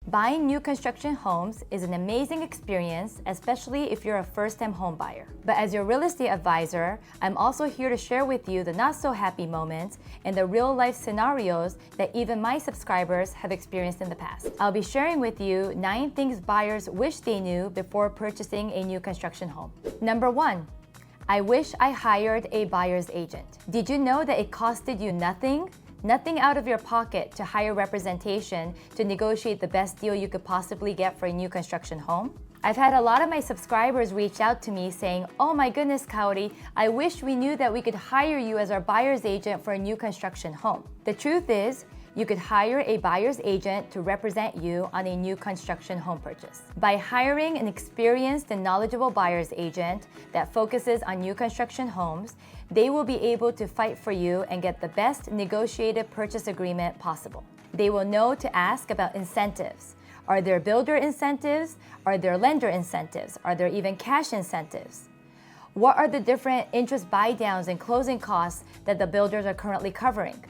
Buying new construction homes is an amazing experience, especially if you're a first-time home buyer. But as your real estate advisor, I'm also here to share with you the not-so-happy moments and the real-life scenarios that even my subscribers have experienced in the past. I'll be sharing with you 9 things buyers wish they knew before purchasing a new construction home. Number 1. I wish I hired a buyer's agent. Did you know that it costed you nothing out of your pocket to hire representation to negotiate the best deal you could possibly get for a new construction home? I've had a lot of my subscribers reach out to me saying, "Oh my goodness, Kaori, I wish we knew that we could hire you as our buyer's agent for a new construction home." The truth is, you could hire a buyer's agent to represent you on a new construction home purchase. By hiring an experienced and knowledgeable buyer's agent that focuses on new construction homes, they will be able to fight for you and get the best negotiated purchase agreement possible. They will know to ask about incentives. Are there builder incentives? Are there lender incentives? Are there even cash incentives? What are the different interest buy-downs and closing costs that the builders are currently covering?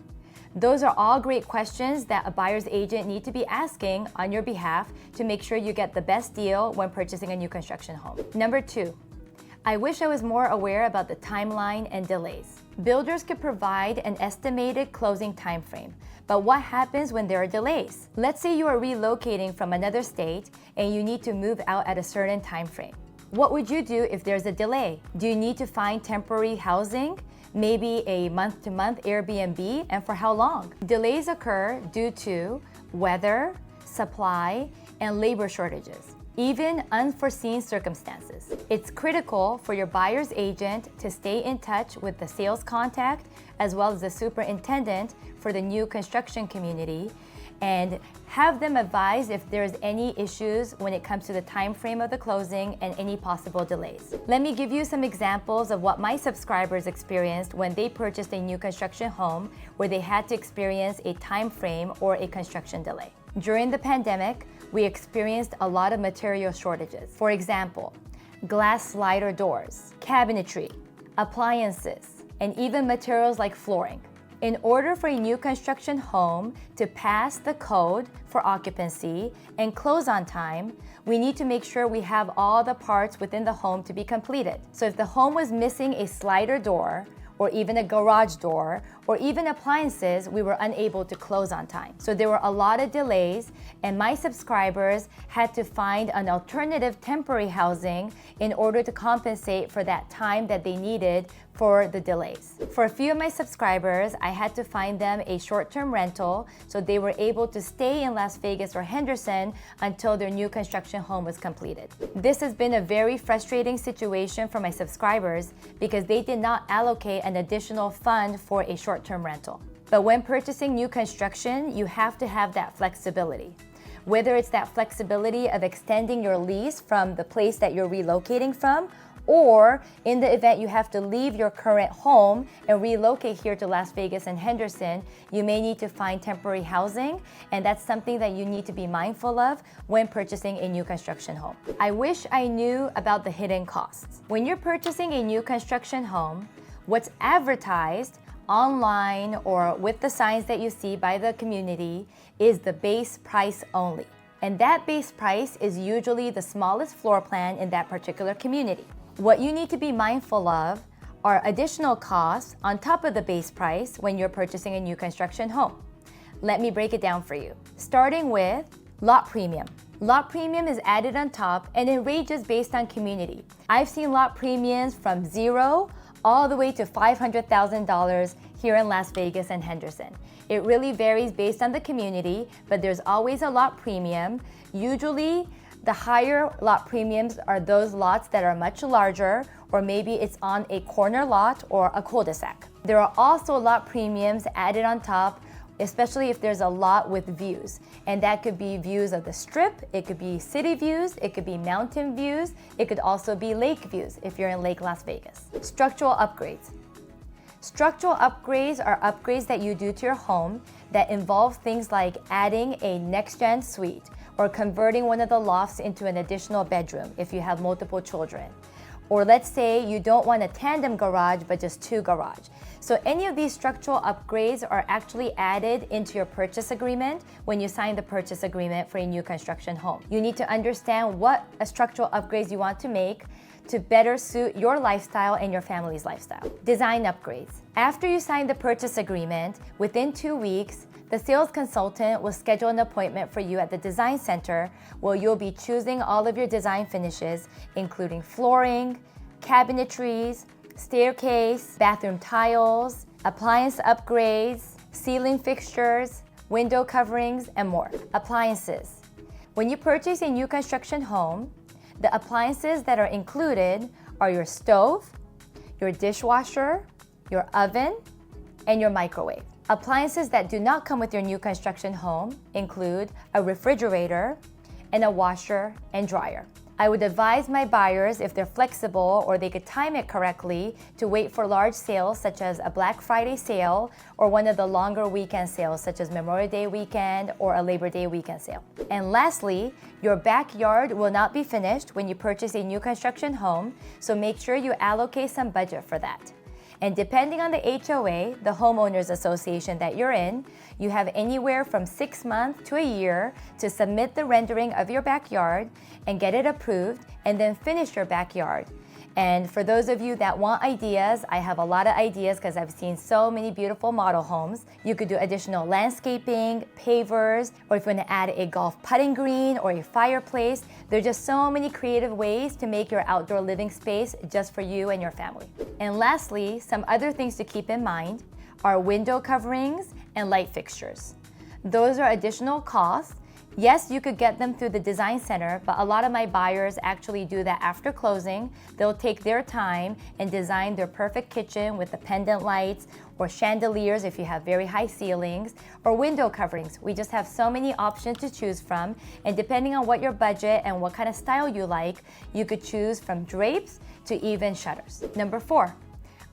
Those are all great questions that a buyer's agent need to be asking on your behalf to make sure you get the best deal when purchasing a new construction home. Number 2, I wish I was more aware about the timeline and delays. Builders could provide an estimated closing time frame, but what happens when there are delays? Let's say you are relocating from another state and you need to move out at a certain time frame. What would you do if there's a delay? Do you need to find temporary housing? Maybe a month-to-month Airbnb, and for how long? Delays occur due to weather, supply, and labor shortages, even unforeseen circumstances. It's critical for your buyer's agent to stay in touch with the sales contact as well as the superintendent for the new construction community and have them advise if there's any issues when it comes to the time frame of the closing and any possible delays. Let me give you some examples of what my subscribers experienced when they purchased a new construction home where they had to experience a time frame or a construction delay. During the pandemic, we experienced a lot of material shortages. For example, glass slider doors, cabinetry, appliances, and even materials like flooring. In order for a new construction home to pass the code for occupancy and close on time, we need to make sure we have all the parts within the home to be completed. So if the home was missing a slider door, or even a garage door, or even appliances, we were unable to close on time. So there were a lot of delays, and my subscribers had to find an alternative temporary housing in order to compensate for that time that they needed for the delays. For a few of my subscribers, I had to find them a short-term rental so they were able to stay in Las Vegas or Henderson until their new construction home was completed. This has been a very frustrating situation for my subscribers because they did not allocate an additional fund for a short-term rental. But when purchasing new construction, you have to have that flexibility. Whether it's that flexibility of extending your lease from the place that you're relocating from, or in the event you have to leave your current home and relocate here to Las Vegas and Henderson, you may need to find temporary housing, and that's something that you need to be mindful of when purchasing a new construction home. I wish I knew about the hidden costs. When you're purchasing a new construction home, what's advertised online or with the signs that you see by the community is the base price only. And that base price is usually the smallest floor plan in that particular community. What you need to be mindful of are additional costs on top of the base price when you're purchasing a new construction home. Let me break it down for you. Starting with lot premium. Lot premium is added on top and it ranges based on community. I've seen lot premiums from $0 all the way to $500,000 here in Las Vegas and Henderson. It really varies based on the community, but there's always a lot premium. Usually, the higher lot premiums are those lots that are much larger, or maybe it's on a corner lot or a cul-de-sac. There are also lot premiums added on top, especially if there's a lot with views. And that could be views of the strip, it could be city views, it could be mountain views, it could also be lake views if you're in Lake Las Vegas. Structural upgrades. Structural upgrades are upgrades that you do to your home that involve things like adding a next-gen suite or converting one of the lofts into an additional bedroom if you have multiple children, Or let's say you don't want a tandem garage, but just 2 garage. So any of these structural upgrades are actually added into your purchase agreement when you sign the purchase agreement for a new construction home. You need to understand what structural upgrades you want to make to better suit your lifestyle and your family's lifestyle. Design upgrades. After you sign the purchase agreement, within 2 weeks, the sales consultant will schedule an appointment for you at the design center where you'll be choosing all of your design finishes, including flooring, cabinetries, staircase, bathroom tiles, appliance upgrades, ceiling fixtures, window coverings, and more. Appliances. When you purchase a new construction home, the appliances that are included are your stove, your dishwasher, your oven, and your microwave. Appliances that do not come with your new construction home include a refrigerator and a washer and dryer. I would advise my buyers, if they're flexible or they could time it correctly, to wait for large sales such as a Black Friday sale or one of the longer weekend sales such as Memorial Day weekend or a Labor Day weekend sale. And lastly, your backyard will not be finished when you purchase a new construction home, so make sure you allocate some budget for that. And depending on the HOA, the homeowners association that you're in, you have anywhere from 6 months to a year to submit the rendering of your backyard and get it approved and then finish your backyard. And for those of you that want ideas, I have a lot of ideas because I've seen so many beautiful model homes. You could do additional landscaping, pavers, or if you want to add a golf putting green or a fireplace, there's just so many creative ways to make your outdoor living space just for you and your family. And lastly, some other things to keep in mind are window coverings and light fixtures. Those are additional costs. Yes, you could get them through the design center, but a lot of my buyers actually do that after closing. They'll take their time and design their perfect kitchen with the pendant lights or chandeliers if you have very high ceilings, or window coverings. We just have so many options to choose from, and depending on what your budget and what kind of style you like, you could choose from drapes to even shutters. Number 4.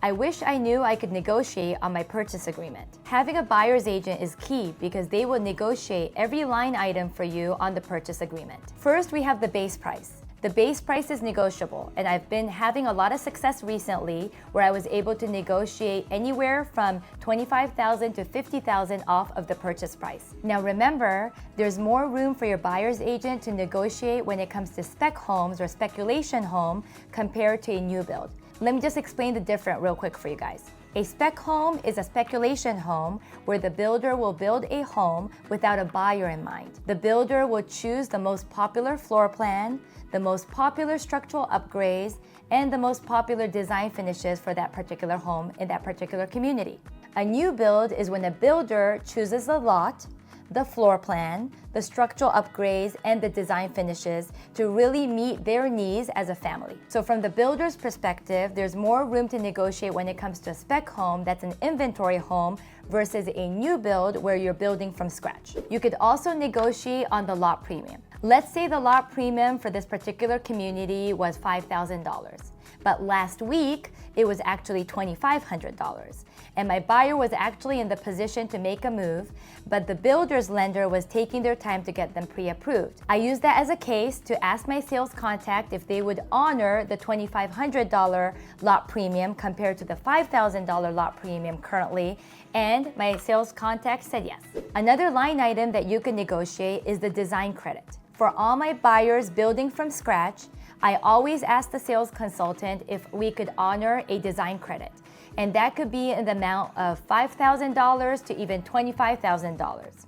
I wish I knew I could negotiate on my purchase agreement. Having a buyer's agent is key because they will negotiate every line item for you on the purchase agreement. First, we have the base price. The base price is negotiable, and I've been having a lot of success recently where I was able to negotiate anywhere from $25,000 to $50,000 off of the purchase price. Now remember, there's more room for your buyer's agent to negotiate when it comes to spec homes or speculation home compared to a new build. Let me just explain the difference real quick for you guys. A spec home is a speculation home where the builder will build a home without a buyer in mind. The builder will choose the most popular floor plan, the most popular structural upgrades, and the most popular design finishes for that particular home in that particular community. A new build is when a builder chooses the lot, the floor plan, the structural upgrades, and the design finishes to really meet their needs as a family. So from the builder's perspective, there's more room to negotiate when it comes to a spec home that's an inventory home versus a new build where you're building from scratch. You could also negotiate on the lot premium. Let's say the lot premium for this particular community was $5,000, but last week it was actually $2,500. And my buyer was actually in the position to make a move, but the builder's lender was taking their time to get them pre-approved. I used that as a case to ask my sales contact if they would honor the $2,500 lot premium compared to the $5,000 lot premium currently, and my sales contact said yes. Another line item that you can negotiate is the design credit. For all my buyers building from scratch, I always ask the sales consultant if we could honor a design credit. And that could be in the amount of $5,000 to even $25,000.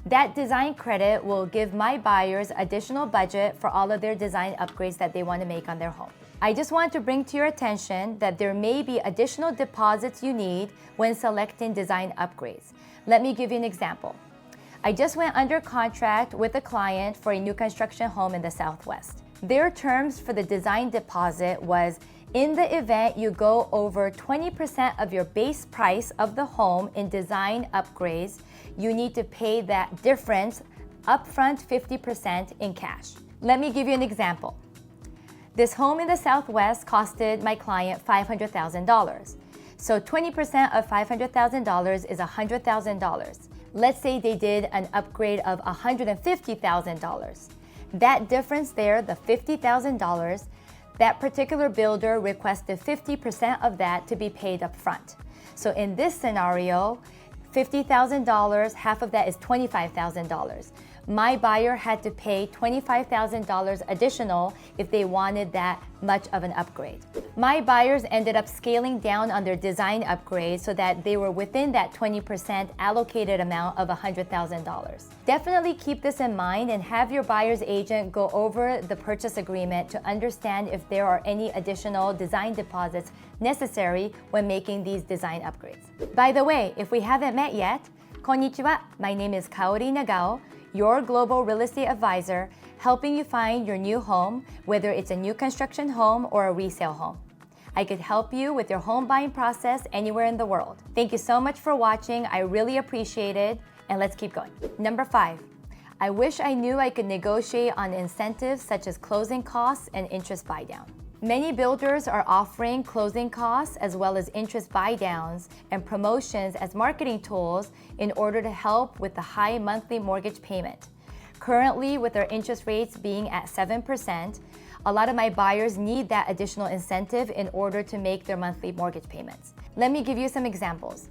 That design credit will give my buyers additional budget for all of their design upgrades that they want to make on their home. I just want to bring to your attention that there may be additional deposits you need when selecting design upgrades. Let me give you an example. I just went under contract with a client for a new construction home in the Southwest. Their terms for the design deposit was, in the event you go over 20% of your base price of the home in design upgrades, you need to pay that difference upfront 50% in cash. Let me give you an example. This home in the Southwest costed my client $500,000. So 20% of $500,000 is $100,000. Let's say they did an upgrade of $150,000. That difference there, the $50,000, That particular builder requested 50% of that to be paid up front. So in this scenario, $50,000, half of that is $25,000. My buyer had to pay $25,000 additional if they wanted that much of an upgrade. My buyers ended up scaling down on their design upgrade so that they were within that 20% allocated amount of $100,000. Definitely keep this in mind and have your buyer's agent go over the purchase agreement to understand if there are any additional design deposits necessary when making these design upgrades. By the way, if we haven't met yet, konnichiwa, my name is Kaori Nagao, your global real estate advisor, helping you find your new home, whether it's a new construction home or a resale home. I could help you with your home buying process anywhere in the world. Thank you so much for watching. I really appreciate it. And let's keep going. Number 5, I wish I knew I could negotiate on incentives such as closing costs and interest buy-down. Many builders are offering closing costs as well as interest buy-downs and promotions as marketing tools in order to help with the high monthly mortgage payment. Currently, with our interest rates being at 7%, a lot of my buyers need that additional incentive in order to make their monthly mortgage payments. Let me give you some examples.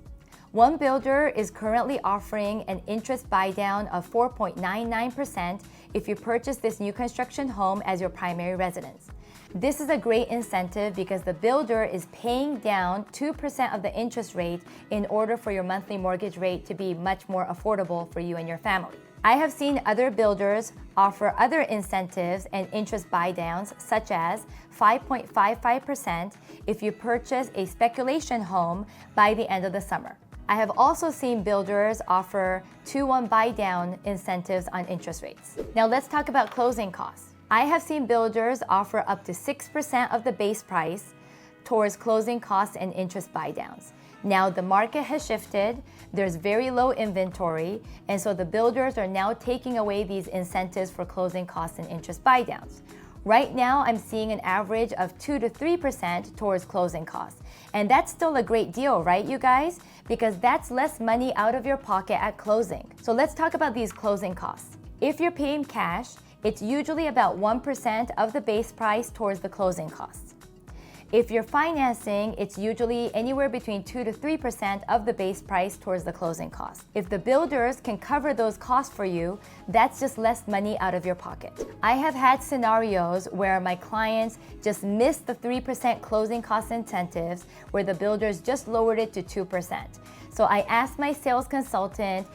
One builder is currently offering an interest buy-down of 4.99% if you purchase this new construction home as your primary residence. This is a great incentive because the builder is paying down 2% of the interest rate in order for your monthly mortgage rate to be much more affordable for you and your family. I have seen other builders offer other incentives and interest buy-downs such as 5.55% if you purchase a speculation home by the end of the summer. I have also seen builders offer 2-1 buy-down incentives on interest rates. Now let's talk about closing costs. I have seen builders offer up to 6% of the base price towards closing costs and interest buy-downs. Now the market has shifted, there's very low inventory, and so the builders are now taking away these incentives for closing costs and interest buy-downs. Right now, I'm seeing an average of 2 to 3% towards closing costs. And that's still a great deal, right, you guys? Because that's less money out of your pocket at closing. So let's talk about these closing costs. If you're paying cash, it's usually about 1% of the base price towards the closing costs. If you're financing, it's usually anywhere between 2 to 3% of the base price towards the closing costs. If the builders can cover those costs for you, that's just less money out of your pocket. I have had scenarios where my clients just missed the 3% closing cost incentives where the builders just lowered it to 2%. So I asked my sales consultant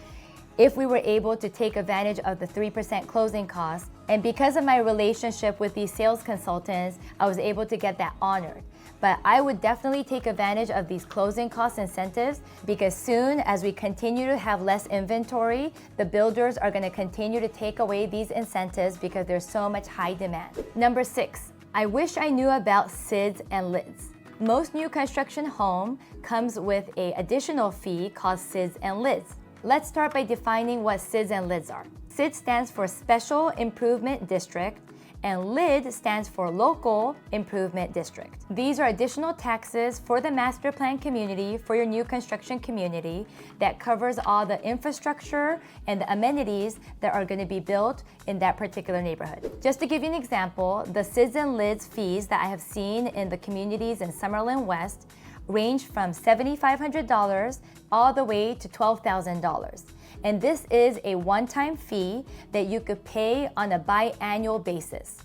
if we were able to take advantage of the 3% closing costs. And because of my relationship with these sales consultants, I was able to get that honored. But I would definitely take advantage of these closing cost incentives because soon as we continue to have less inventory, the builders are going to continue to take away these incentives because there's so much high demand. Number 6, I wish I knew about SIDS and LIDs. Most new construction home comes with an additional fee called SIDS and LIDs. Let's start by defining what SIDS and LIDs are. SID stands for Special Improvement District, and LID stands for Local Improvement District. These are additional taxes for the master plan community for your new construction community that covers all the infrastructure and the amenities that are going to be built in that particular neighborhood. Just to give you an example, the SIDS and LIDs fees that I have seen in the communities in Summerlin West range from $7,500 all the way to $12,000. And this is a one-time fee that you could pay on a biannual basis.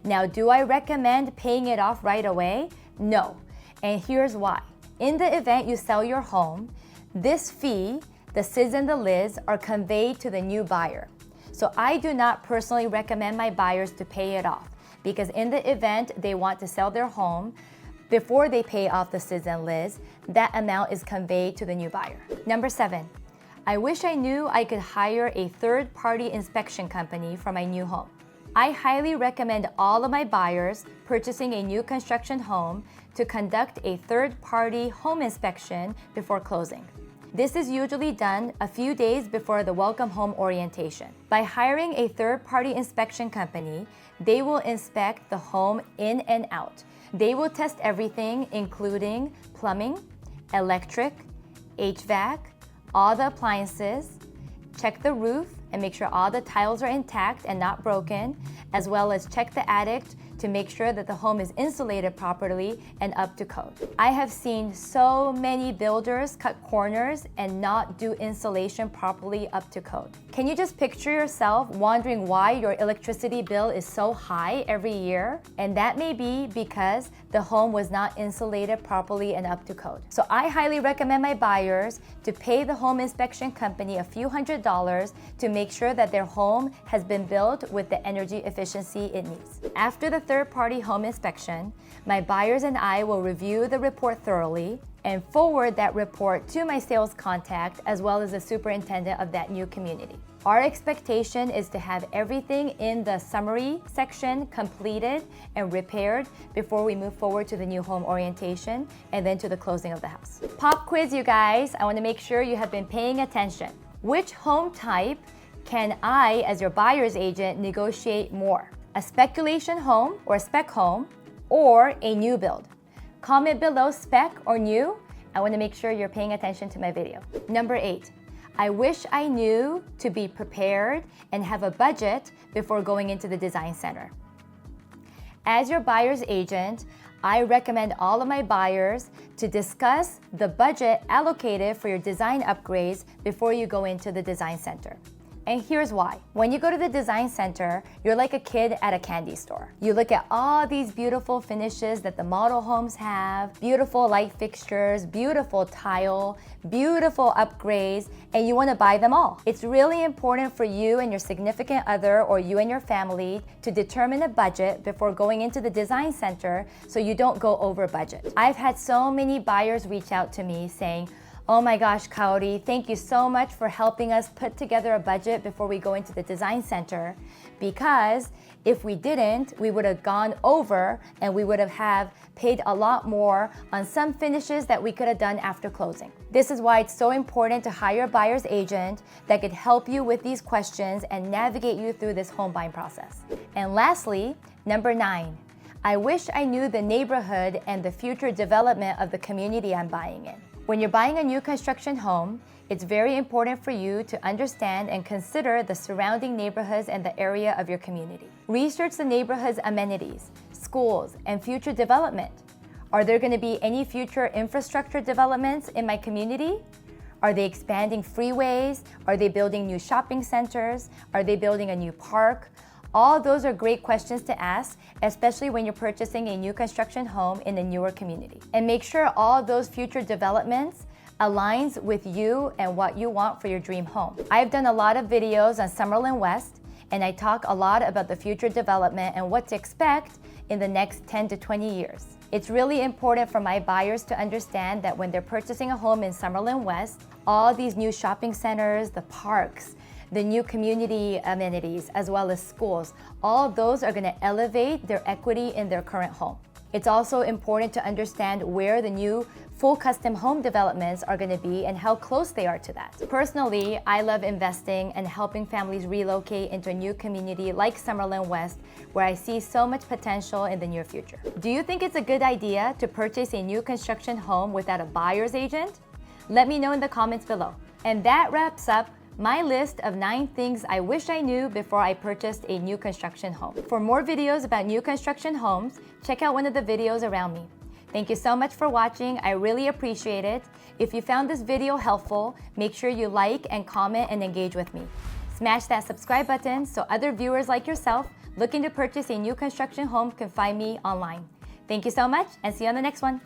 Now, do I recommend paying it off right away? No. And here's why. In the event you sell your home, this fee, the SIDS and the LIDs, are conveyed to the new buyer. So I do not personally recommend my buyers to pay it off because in the event they want to sell their home, before they pay off the SIDS and LIDs, that amount is conveyed to the new buyer. Number 7, I wish I knew I could hire a third-party inspection company for my new home. I highly recommend all of my buyers purchasing a new construction home to conduct a third-party home inspection before closing. This is usually done a few days before the welcome home orientation. By hiring a third-party inspection company, they will inspect the home in and out. They will test everything, including plumbing, electric, HVAC, all the appliances, check the roof, and make sure all the tiles are intact and not broken, as well as check the attic to make sure that the home is insulated properly and up to code. I have seen so many builders cut corners and not do insulation properly up to code. Can you just picture yourself wondering why your electricity bill is so high every year? And that may be because the home was not insulated properly and up to code. So I highly recommend my buyers to pay the home inspection company a few $100s to make sure that their home has been built with the energy efficiency it needs. After the third-party home inspection, my buyers and I will review the report thoroughly and forward that report to my sales contact as well as the superintendent of that new community. Our expectation is to have everything in the summary section completed and repaired before we move forward to the new home orientation and then to the closing of the house. Pop quiz, you guys. I want to make sure you have been paying attention. Which home type can I, as your buyer's agent, negotiate more? A speculation home or spec home or a new build? Comment below spec or new. I want to make sure you're paying attention to my video. Number 8, I wish I knew to be prepared and have a budget before going into the design center. As your buyer's agent, I recommend all of my buyers to discuss the budget allocated for your design upgrades before you go into the design center. And here's why. When you go to the design center, you're like a kid at a candy store. You look at all these beautiful finishes that the model homes have, beautiful light fixtures, beautiful tile, beautiful upgrades, and you want to buy them all. It's really important for you and your significant other or you and your family to determine a budget before going into the design center so you don't go over budget. I've had so many buyers reach out to me saying, "Oh my gosh, Kaori, thank you so much for helping us put together a budget before we go into the design center, because if we didn't, we would have gone over and we would have paid a lot more on some finishes that we could have done after closing." This is why it's so important to hire a buyer's agent that could help you with these questions and navigate you through this home buying process. And lastly, number 9, I wish I knew the neighborhood and the future development of the community I'm buying in. When you're buying a new construction home, it's very important for you to understand and consider the surrounding neighborhoods and the area of your community. Research the neighborhood's amenities, schools, and future development. Are there going to be any future infrastructure developments in my community? Are they expanding freeways? Are they building new shopping centers? Are they building a new park? All those are great questions to ask, especially when you're purchasing a new construction home in a newer community. And make sure all those future developments aligns with you and what you want for your dream home. I've done a lot of videos on Summerlin West, and I talk a lot about the future development and what to expect in the next 10 to 20 years. It's really important for my buyers to understand that when they're purchasing a home in Summerlin West, all these new shopping centers, the parks, the new community amenities, as well as schools, all those are going to elevate their equity in their current home. It's also important to understand where the new full custom home developments are going to be and how close they are to that. Personally, I love investing and helping families relocate into a new community like Summerlin West, where I see so much potential in the near future. Do you think it's a good idea to purchase a new construction home without a buyer's agent? Let me know in the comments below. And that wraps up my list of 9 things I wish I knew before I purchased a new construction home. For more videos about new construction homes, check out one of the videos around me. Thank you so much for watching. I really appreciate it. If you found this video helpful, make sure you like and comment and engage with me. Smash that subscribe button so other viewers like yourself looking to purchase a new construction home can find me online. Thank you so much and see you on the next one.